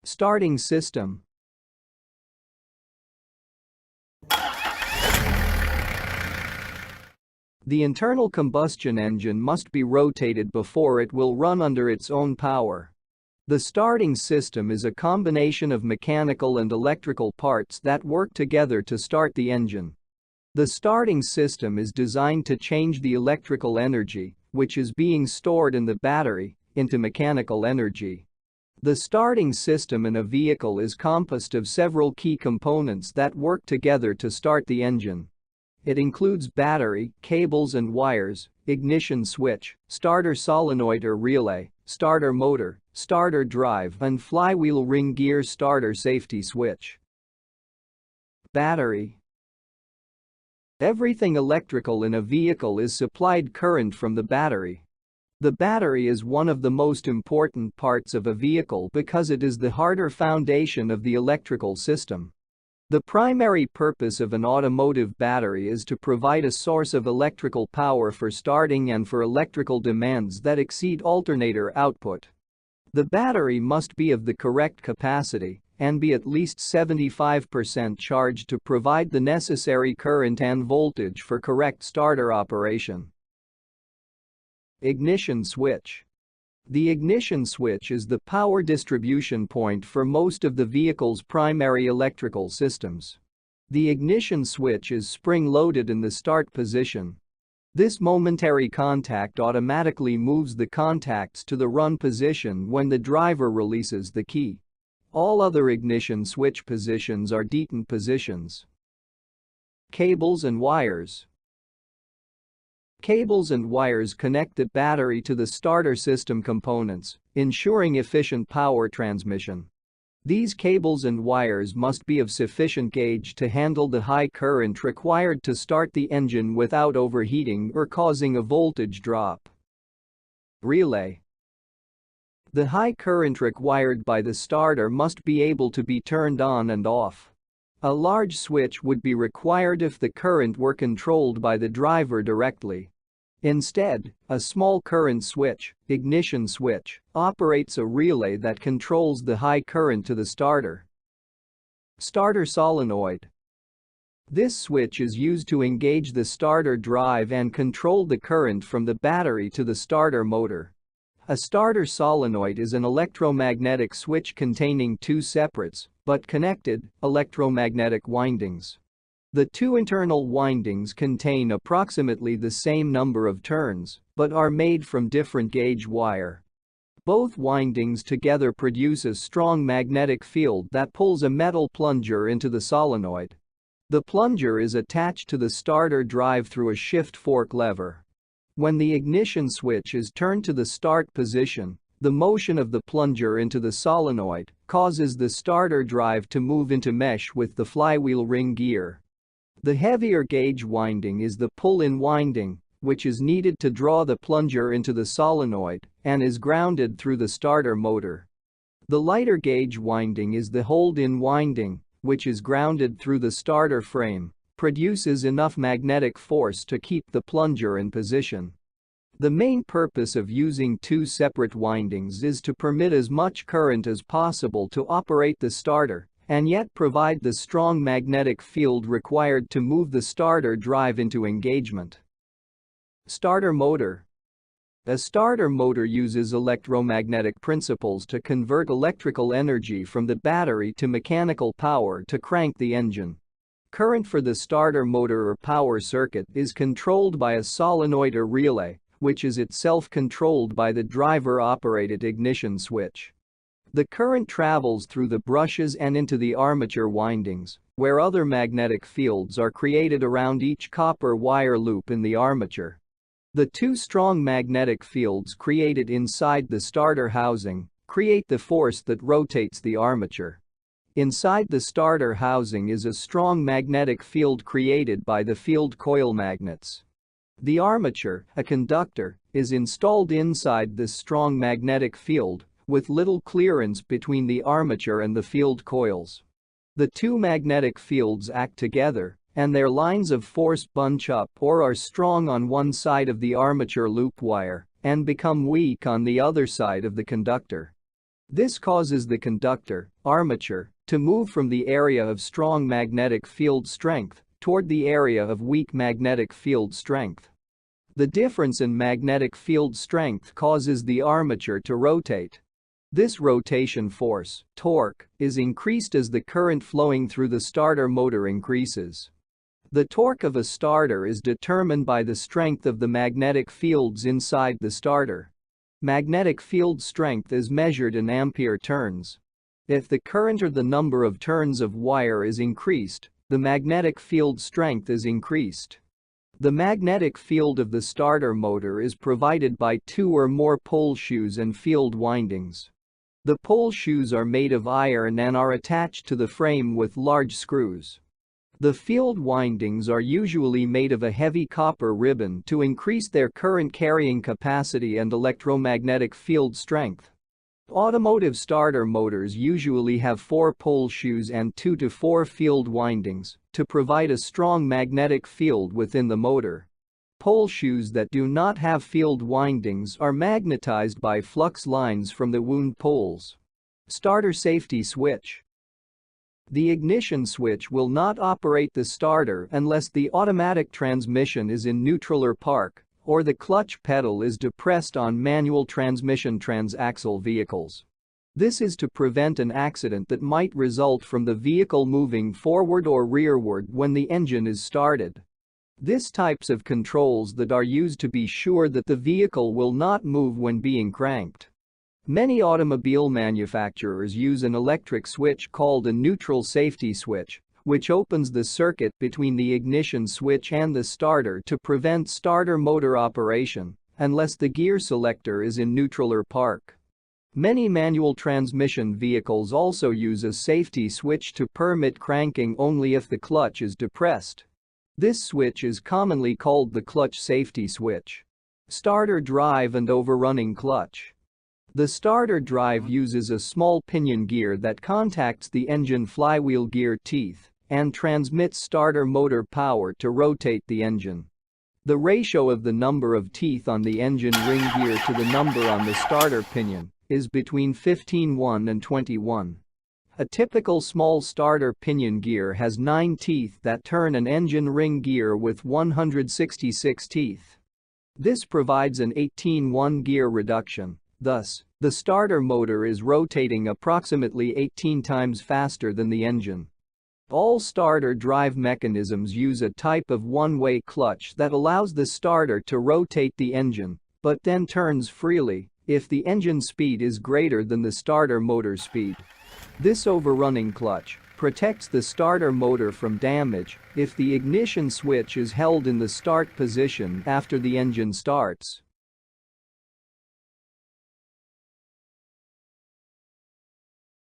Starting system. The internal combustion engine must be rotated before it will run under its own power. The starting system is a combination of mechanical and electrical parts that work together to start the engine. The starting system is designed to change the electrical energy, which is being stored in the battery, into mechanical energy. The starting system in a vehicle is composed of several key components that work together to start the engine. It includes battery, cables and wires, ignition switch, starter solenoid or relay, starter motor, starter drive and flywheel ring gear starter safety switch. Battery. Everything electrical in a vehicle is supplied current from the battery. The battery is one of the most important parts of a vehicle because it is the harder foundation of the electrical system. The primary purpose of an automotive battery is to provide a source of electrical power for starting and for electrical demands that exceed alternator output. The battery must be of the correct capacity and be at least 75% charged to provide the necessary current and voltage for correct starter operation. Ignition switch. The ignition switch is the power distribution point for most of the vehicle's primary electrical systems. The ignition switch is spring-loaded in the start position. This momentary contact automatically moves the contacts to the run position when the driver releases the key. All other ignition switch positions are detent positions. Cables and wires. Cables and wires connect the battery to the starter system components, ensuring efficient power transmission. These cables and wires must be of sufficient gauge to handle the high current required to start the engine without overheating or causing a voltage drop. Relay. The high current required by the starter must be able to be turned on and off. A large switch would be required if the current were controlled by the driver directly. Instead, a small current switch, ignition switch, operates a relay that controls the high current to the starter. Starter solenoid. This switch is used to engage the starter drive and control the current from the battery to the starter motor. A starter solenoid is an electromagnetic switch containing two separate, but connected, electromagnetic windings. The two internal windings contain approximately the same number of turns, but are made from different gauge wire. Both windings together produce a strong magnetic field that pulls a metal plunger into the solenoid. The plunger is attached to the starter drive through a shift fork lever. When the ignition switch is turned to the start position, the motion of the plunger into the solenoid causes the starter drive to move into mesh with the flywheel ring gear. The heavier gauge winding is the pull-in winding, which is needed to draw the plunger into the solenoid and is grounded through the starter motor. The lighter gauge winding is the hold-in winding, which is grounded through the starter frame, produces enough magnetic force to keep the plunger in position. The main purpose of using two separate windings is to permit as much current as possible to operate the starter and yet provide the strong magnetic field required to move the starter drive into engagement. Starter motor. A starter motor uses electromagnetic principles to convert electrical energy from the battery to mechanical power to crank the engine. Current for the starter motor or power circuit is controlled by a solenoid or relay, which is itself controlled by the driver-operated ignition switch. The current travels through the brushes and into the armature windings, where other magnetic fields are created around each copper wire loop in the armature. The two strong magnetic fields created inside the starter housing create the force that rotates the armature. Inside the starter housing is a strong magnetic field created by the field coil magnets. The armature, a conductor, is installed inside this strong magnetic field, with little clearance between the armature and the field coils. The two magnetic fields act together, and their lines of force bunch up or are strong on one side of the armature loop wire and become weak on the other side of the conductor. This causes the conductor, armature, to move from the area of strong magnetic field strength toward the area of weak magnetic field strength. The difference in magnetic field strength causes the armature to rotate. This rotation force, torque, is increased as the current flowing through the starter motor increases. The torque of a starter is determined by the strength of the magnetic fields inside the starter. Magnetic field strength is measured in ampere turns. If the current or the number of turns of wire is increased, the magnetic field strength is increased. The magnetic field of the starter motor is provided by 2 or more pole shoes and field windings. The pole shoes are made of iron and are attached to the frame with large screws. The field windings are usually made of a heavy copper ribbon to increase their current carrying capacity and electromagnetic field strength. Automotive starter motors usually have 4 pole shoes and 2 to 4 field windings to provide a strong magnetic field within the motor. Pole shoes that do not have field windings are magnetized by flux lines from the wound poles. Starter safety switch. The ignition switch will not operate the starter unless the automatic transmission is in neutral or park, or the clutch pedal is depressed on manual transmission transaxle vehicles. This is to prevent an accident that might result from the vehicle moving forward or rearward when the engine is started. These types of controls that are used to be sure that the vehicle will not move when being cranked. Many automobile manufacturers use an electric switch called a neutral safety switch, which opens the circuit between the ignition switch and the starter to prevent starter motor operation unless the gear selector is in neutral or park. Many manual transmission vehicles also use a safety switch to permit cranking only if the clutch is depressed. This switch is commonly called the clutch safety switch. Starter drive and overrunning clutch. The starter drive uses a small pinion gear that contacts the engine flywheel gear teeth and transmits starter motor power to rotate the engine. The ratio of the number of teeth on the engine ring gear to the number on the starter pinion is between 15:1 and 20:1. A typical small starter pinion gear has 9 teeth that turn an engine ring gear with 166 teeth. This provides an 18:1 gear reduction. Thus, the starter motor is rotating approximately 18 times faster than the engine. All starter drive mechanisms use a type of one-way clutch that allows the starter to rotate the engine, but then turns freely if the engine speed is greater than the starter motor speed. This overrunning clutch protects the starter motor from damage if the ignition switch is held in the start position after the engine starts.